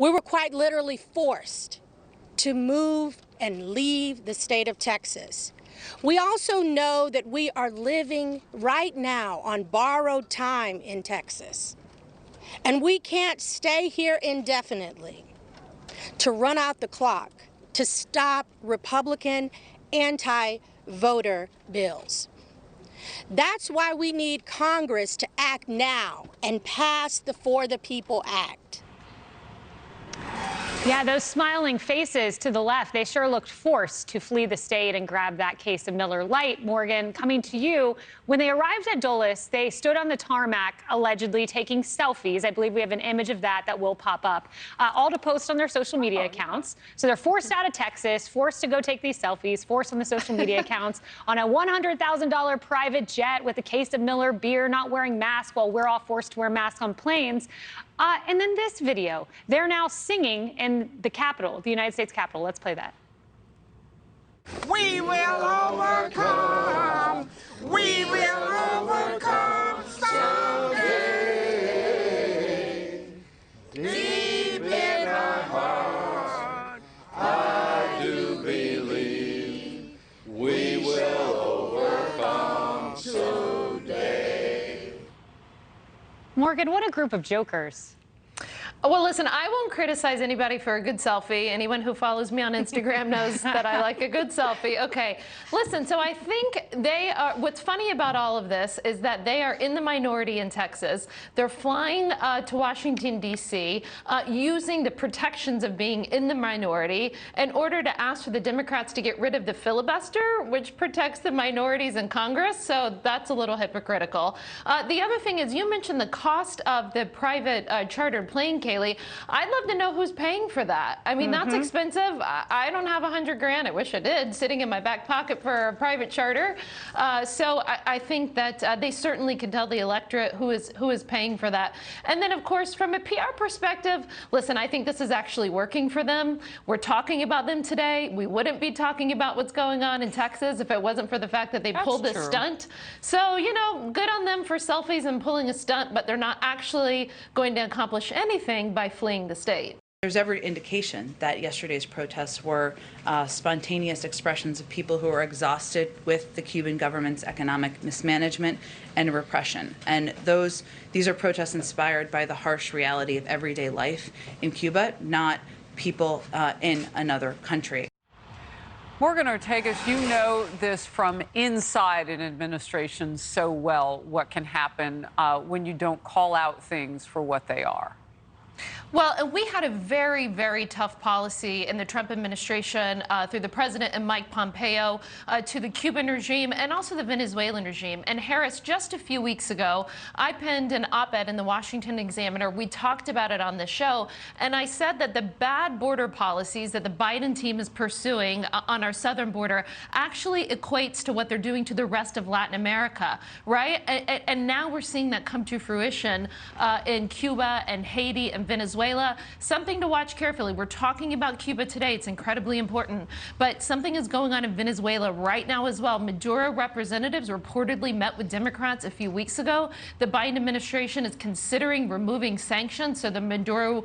We were quite literally forced to move and leave the state of Texas. We also know that we are living right now on borrowed time in Texas. And we can't stay here indefinitely to run out the clock, to stop Republican anti-voter bills. That's why we need Congress to act now and pass the For the People Act. Yeah, those smiling faces to the left, they sure looked forced to flee the state and grab that case of Miller Lite. Morgan, coming to you, when they arrived at Dulles, they stood on the tarmac, allegedly taking selfies. I believe we have an image of that will pop up, all to post on their social media accounts. So they're forced out of Texas, forced to go take these selfies, forced on the social media accounts, on a $100,000 private jet with a case of Miller beer, not wearing masks while we're all forced to wear masks on planes. And then this video, they're now singing in the Capitol, the United States Capitol. Let's play that. We will overcome. We will overcome someday. Deep in our heart, I do believe we will overcome today. Morgan, what a group of jokers. Well, listen, I won't criticize anybody for a good selfie. Anyone who follows me on Instagram knows that I like a good selfie. Okay, listen, so I think they are, what's funny about all of this is that they are in the minority in Texas. They're flying to Washington, D.C., using the protections of being in the minority in order to ask for the Democrats to get rid of the filibuster, which protects the minorities in Congress. So that's a little hypocritical. The other thing is, you mentioned the cost of the private chartered plane, Kaylee. I'd love to know who's paying for that. I mean, that's expensive. I don't have $100 grand. I wish I did, sitting in my back pocket for a private charter. So I think that they certainly can tell the electorate who is paying for that. And then, of course, from a PR perspective, listen, I think this is actually working for them. We're talking about them today. We wouldn't be talking about what's going on in Texas if it wasn't for the fact that they pulled this stunt. So, you know, good on them for selfies and pulling a stunt, but they're not actually going to accomplish anything by fleeing the state. There's every indication that yesterday's protests were spontaneous expressions of people who are exhausted with the Cuban government's economic mismanagement and repression. And these are protests inspired by the harsh reality of everyday life in Cuba, not people in another country. Morgan Ortagus, you know this from inside an administration so well, what can happen when you don't call out things for what they are. Well, we had a very, very tough policy in the Trump administration through the president and Mike Pompeo to the Cuban regime and also the Venezuelan regime. And Harris, just a few weeks ago, I penned an op-ed in the Washington Examiner. We talked about it on the show. And I said that the bad border policies that the Biden team is pursuing on our southern border actually equates to what they're doing to the rest of Latin America, right? And now we're seeing that come to fruition in Cuba and Haiti and Venezuela. Something to watch carefully. We're talking about Cuba today. It's incredibly important. But something is going on in Venezuela right now as well. Maduro representatives reportedly met with Democrats a few weeks ago. The Biden administration is considering removing sanctions so the Maduro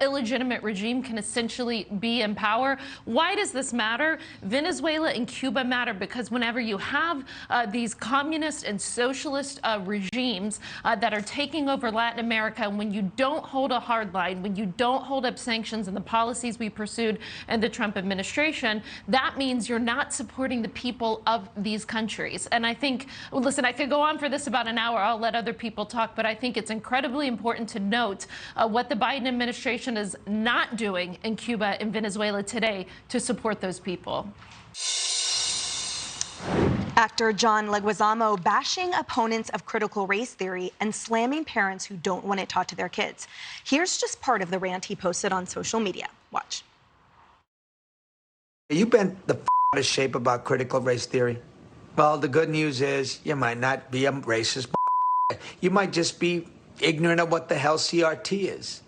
illegitimate regime can essentially be in power. Why does this matter? Venezuela and Cuba matter because whenever you have these communist and socialist regimes that are taking over Latin America, and when you don't hold a hard line, when you don't hold up sanctions and the policies we pursued in the Trump administration, that means you're not supporting the people of these countries. And I think, well, listen, I could go on for this about an hour. I'll let other people talk, but I think it's incredibly important to note what the Biden administration is not doing in Cuba and Venezuela today to support those people. Actor John Leguizamo bashing opponents of critical race theory and slamming parents who don't want it taught to their kids. Here's just part of the rant he posted on social media. Watch. You bent the out of shape about critical race theory. Well, the good news is you might not be a racist. You might just be ignorant of what the hell CRT is.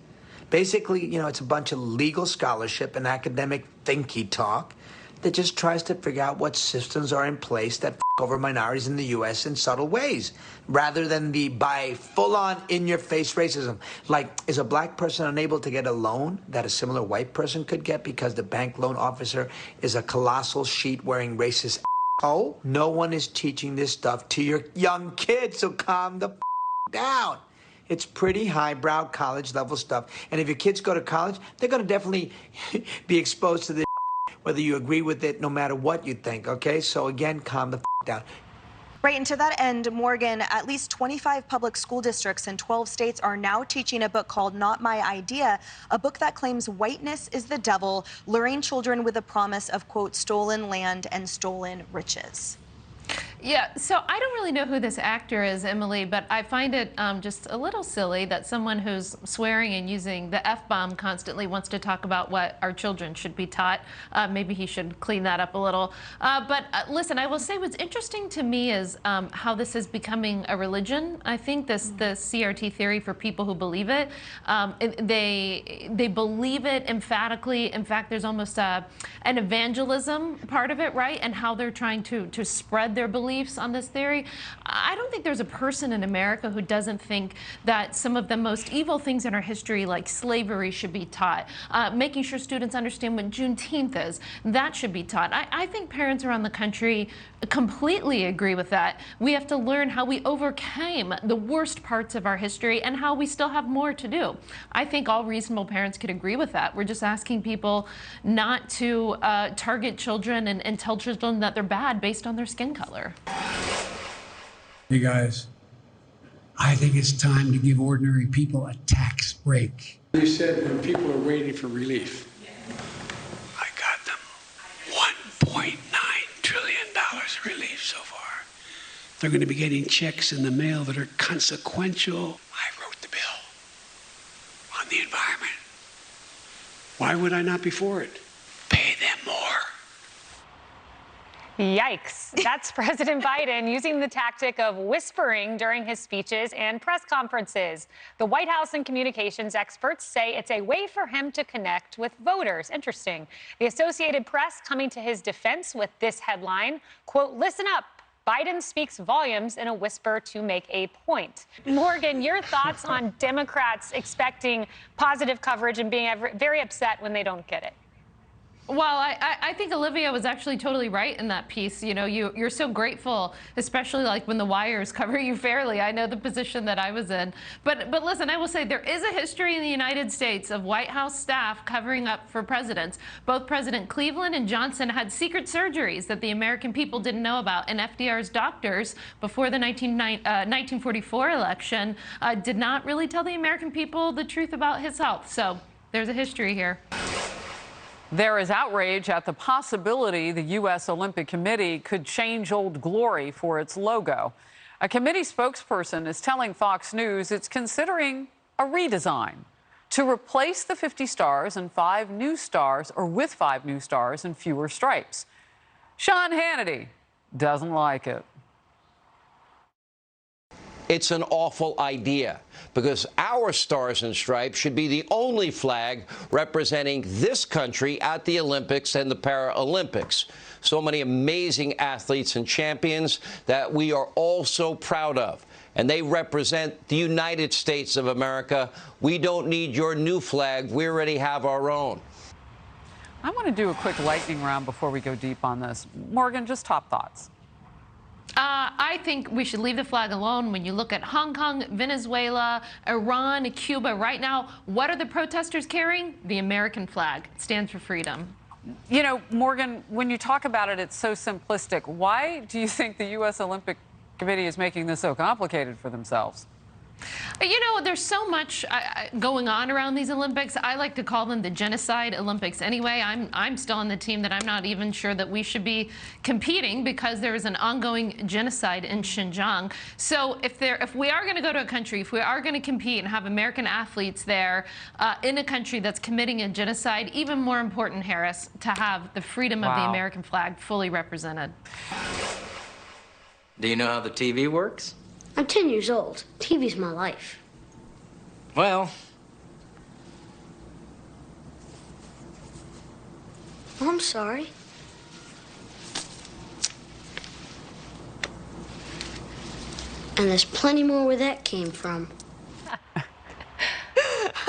Basically, you know, it's a bunch of legal scholarship and academic thinky talk that just tries to figure out what systems are in place that over minorities in the U.S. in subtle ways, rather than by full-on, in-your-face racism. Like, is a black person unable to get a loan that a similar white person could get because the bank loan officer is a colossal sheet-wearing racist asshole? No one is teaching this stuff to your young kids, so calm the down. It's pretty highbrow college-level stuff. And if your kids go to college, they're going to definitely be exposed to this, whether you agree with it, no matter what you think, okay? So again, calm the down. Right, and to that end, Morgan, at least 25 public school districts in 12 states are now teaching a book called Not My Idea, a book that claims whiteness is the devil, luring children with the promise of, quote, stolen land and stolen riches. Yeah, so I don't really know who this actor is, Emily, but I find it just a little silly that someone who's swearing and using the F-bomb constantly wants to talk about what our children should be taught. Maybe he should clean that up a little. But listen, I will say what's interesting to me is how this is becoming a religion. I think the CRT theory, for people who believe it, they believe it emphatically. In fact, there's almost an evangelism part of it, right? And how they're trying to spread their beliefs on this theory. I don't think there's a person in America who doesn't think that some of the most evil things in our history, like slavery, should be taught. Making sure students understand what Juneteenth is, that should be taught. I think parents around the country completely agree with that. We have to learn how we overcame the worst parts of our history and how we still have more to do. I think all reasonable parents could agree with that. We're just asking people not to target children and tell children that they're bad based on their skin color. Hey guys, I think it's time to give ordinary people a tax break. You said when people are waiting for relief. I got them $1.9 trillion relief so far. They're going to be getting checks in the mail that are consequential. I wrote the bill on the environment. Why would I not be for it? Pay them more. Yikes. That's President Biden using the tactic of whispering during his speeches and press conferences. The White House and communications experts say it's a way for him to connect with voters. Interesting. The Associated Press coming to his defense with this headline, quote, "Listen up. Biden speaks volumes in a whisper to make a point." Morgan, your thoughts on Democrats expecting positive coverage and being very upset when they don't get it? Well, I think Olivia was actually totally right in that piece. You know, you're so grateful, especially like when the wires cover you fairly. I know the position that I was in. But listen, I will say there is a history in the United States of White House staff covering up for presidents. Both President Cleveland and Johnson had secret surgeries that the American people didn't know about. And FDR's doctors, before the 1944 election, did not really tell the American people the truth about his health. So there's a history here. There is outrage at the possibility the U.S. Olympic Committee could change Old Glory for its logo. A committee spokesperson is telling Fox News it's considering a redesign to replace the 50 stars and 5 new stars, or with 5 new stars and fewer stripes. Sean Hannity doesn't like it. It's an awful idea, because our Stars and Stripes should be the only flag representing this country at the Olympics and the Paralympics. So many amazing athletes and champions that we are all so proud of. And they represent the United States of America. We don't need your new flag. We already have our own. I want to do a quick lightning round before we go deep on this. Morgan, just top thoughts. I think we should leave the flag alone. When you look at Hong Kong, Venezuela, Iran, Cuba, right now, what are the protesters carrying? The American flag. It stands for freedom. You know, Morgan, when you talk about it, it's so simplistic. Why do you think the U.S. Olympic Committee is making this so complicated for themselves? You know, there's so much going on around these Olympics. I like to call them the genocide Olympics anyway. I'm still on the team that I'm not even sure that we should be competing, because there is an ongoing genocide in Xinjiang. So if we are going to go to a country, if we are going to compete and have American athletes there in a country that's committing a genocide, even more important, Harris, to have the freedom of the American flag fully represented. Do you know how the TV works? I'm 10 years old. TV's my life. Well... I'm sorry. And there's plenty more where that came from.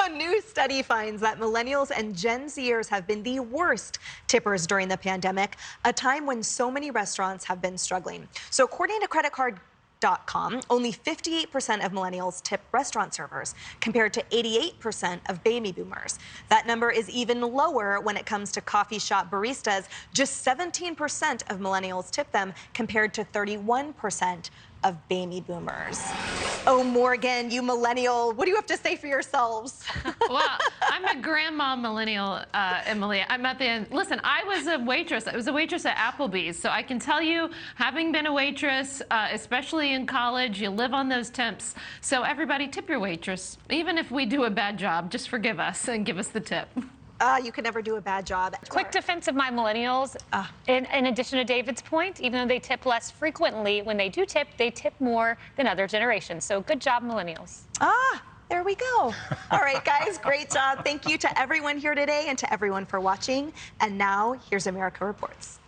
A new study finds that millennials and Gen Zers have been the worst tippers during the pandemic, a time when so many restaurants have been struggling. So according to creditcard.com, only 58% of millennials tip restaurant servers, compared to 88% of baby boomers. That number is even lower when it comes to coffee shop baristas. Just 17% of millennials tip them, compared to 31% of baby boomers. Oh, Morgan, you millennial, what do you have to say for yourselves? Well, I'm a grandma millennial, Emily. I'm at the end. Listen, I was a waitress. I was a waitress at Applebee's, so I can tell you, having been a waitress, especially in college, you live on those temps. So everybody tip your waitress. Even if we do a bad job, just forgive us and give us the tip. You can never do a bad job. Quick defense of my millennials. In addition to David's point, even though they tip less frequently, when they tip more than other generations. So good job, millennials. There we go. All right, guys, great job. Thank you to everyone here today and to everyone for watching. And now, here's America Reports.